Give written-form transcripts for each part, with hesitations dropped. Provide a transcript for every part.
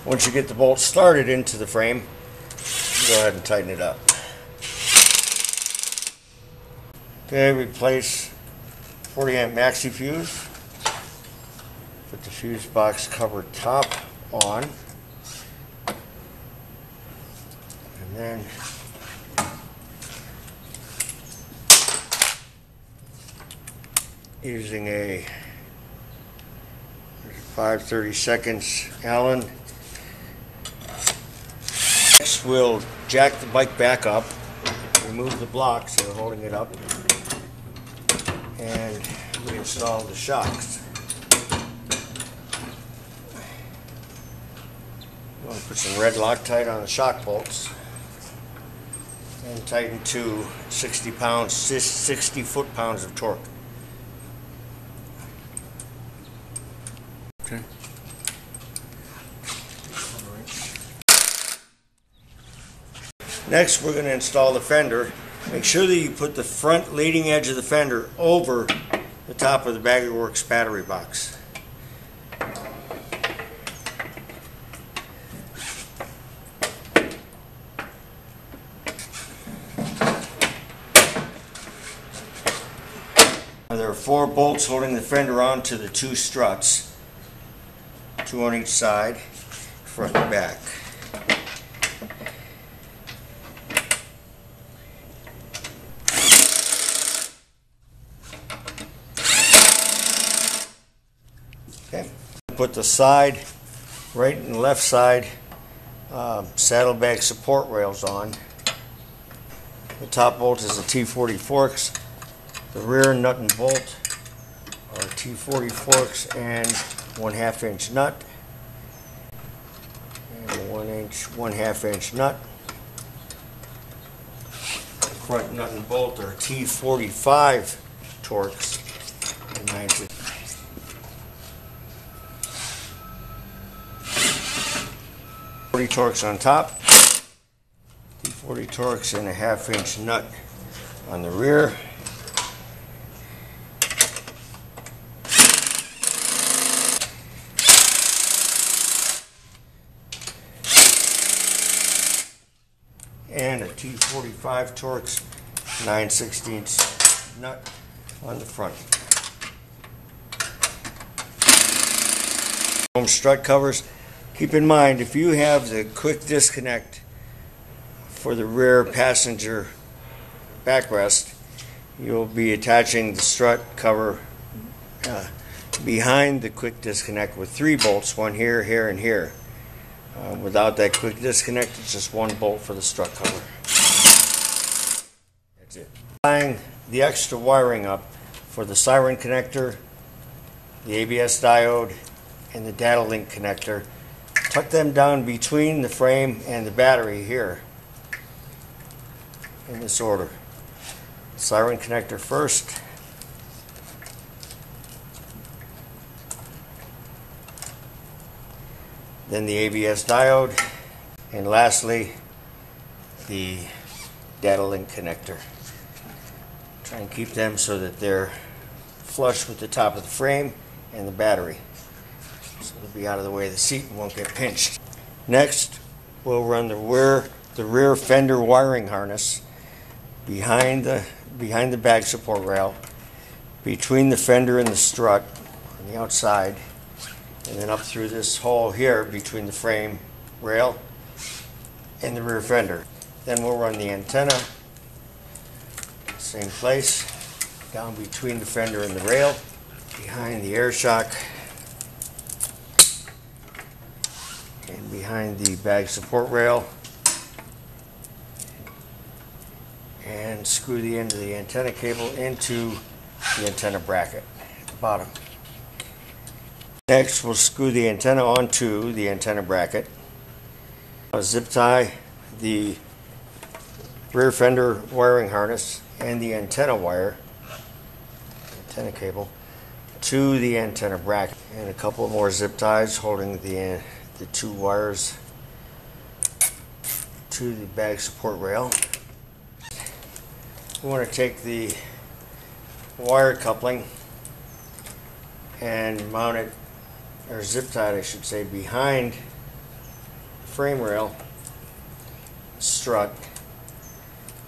Once you get the bolt started into the frame, go ahead and tighten it up. Okay, replace 40 amp maxi fuse. Put the fuse box cover top on. And then using a 5/32 Allen. Next, we'll jack the bike back up, remove the blocks that are holding it up, and reinstall the shocks. I'm going to put some red Loctite on the shock bolts and tighten to 60 foot-pounds of torque. Okay. Next, we're going to install the fender. Make sure that you put the front leading edge of the fender over the top of the BaggerWerx battery box. Now, there are 4 bolts holding the fender onto the 2 struts, 2 on each side, front and back. Okay. Put the side, right and left side saddlebag support rails on. The top bolt is a T40 forks. The rear nut and bolt are T40 forks and 1/2 inch nut. And a 1/2 inch nut. The front nut and bolt are T45 Torx and 9/6. 40 Torx on top, T40 Torx and a 1/2 inch nut on the rear. And a T45 Torx 9/16 nut on the front. Chrome strut covers. Keep in mind, if you have the quick disconnect for the rear passenger backrest, you'll be attaching the strut cover behind the quick disconnect with 3 bolts, one here, here, and here. Without that quick disconnect, it's just 1 bolt for the strut cover. That's it. Tying the extra wiring up for the siren connector, the ABS diode, and the data link connector. Tuck them down between the frame and the battery here, in this order. Siren connector first, then the ABS diode, and lastly the data link connector. Try and keep them so that they're flush with the top of the frame and the battery, so they'll be out of the way of the seat and won't get pinched. Next, we'll run the rear fender wiring harness behind the bag support rail, between the fender and the strut on the outside, and then up through this hole here between the frame rail and the rear fender. Then we'll run the antenna, same place, down between the fender and the rail, behind the air shock, and behind the bag support rail, and screw the end of the antenna cable into the antenna bracket at the bottom. Next, we'll screw the antenna onto the antenna bracket. I'll zip tie the rear fender wiring harness and the antenna wire, antenna cable, to the antenna bracket, and a couple more zip ties holding the 2 wires to the bag support rail. We want to take the wire coupling and mount it, or zip tie I should say, behind frame rail strut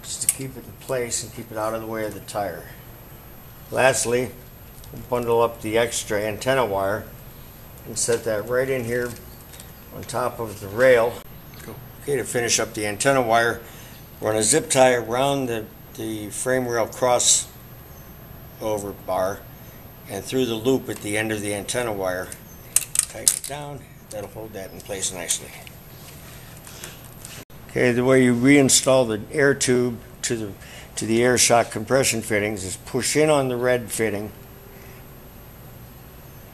just to keep it in place and keep it out of the way of the tire. Lastly, we'll bundle up the extra antenna wire and set that right in here on top of the rail. Okay, to finish up the antenna wire, run a zip tie around the frame rail cross over bar and through the loop at the end of the antenna wire. Tighten it down, that'll hold that in place nicely. Okay, the way you reinstall the air tube to the air shock compression fittings is push in on the red fitting,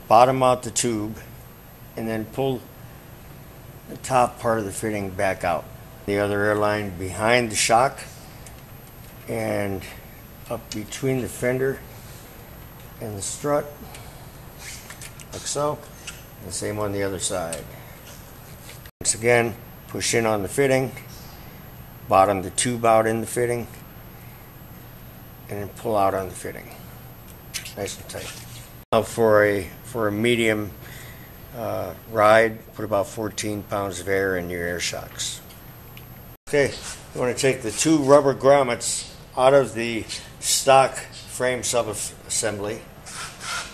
bottom out the tube, and then pull the top part of the fitting back out. The other air line behind the shock and up between the fender and the strut, like so, and the same on the other side. Once again, push in on the fitting, bottom the tube out in the fitting, and then pull out on the fitting, nice and tight. Now for a medium ride, put about 14 pounds of air in your air shocks. Okay, you want to take the two rubber grommets out of the stock frame sub-assembly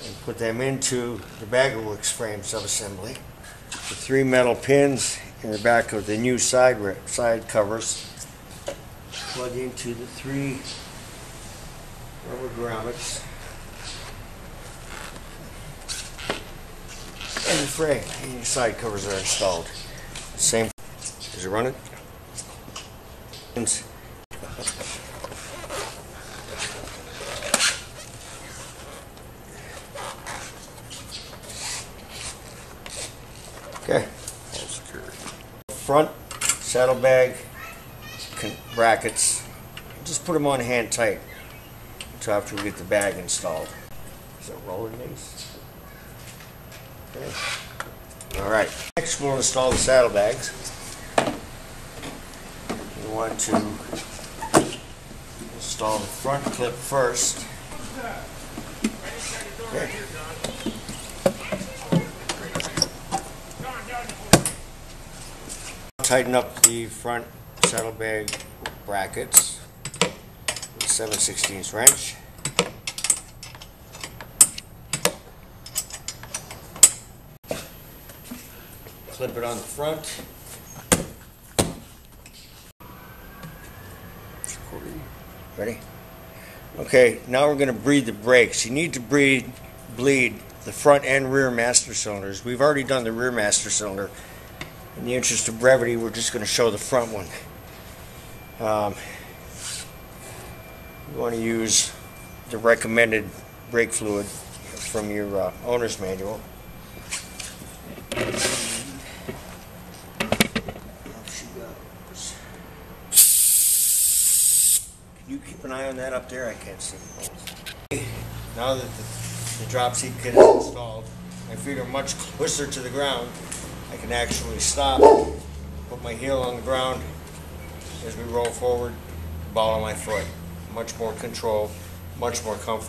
and put them into the BaggerWerx frame sub-assembly. The three metal pins in the back of the new side covers plug into the three rubber grommets and the frame, and your side covers are installed. Same. Does it run it? Okay. All secure. Front saddlebag brackets. Just put them on hand tight until after we get the bag installed. Is it rolling these? Okay. All right. Next, we'll install the saddlebags. You want to install the front clip first. Okay. Tighten up the front saddlebag brackets with a 7/16 wrench. Clip it on the front. Ready? Okay, now we're going to bleed the brakes. You need to bleed the front and rear master cylinders. We've already done the rear master cylinder. In the interest of brevity, we're just going to show the front one. You want to use the recommended brake fluid from your owner's manual. You keep an eye on that up there, I can't see it. Now that the drop seat kit is installed, my feet are much closer to the ground. I can actually stop, put my heel on the ground as we roll forward, ball on my foot. Much more control, much more comfort.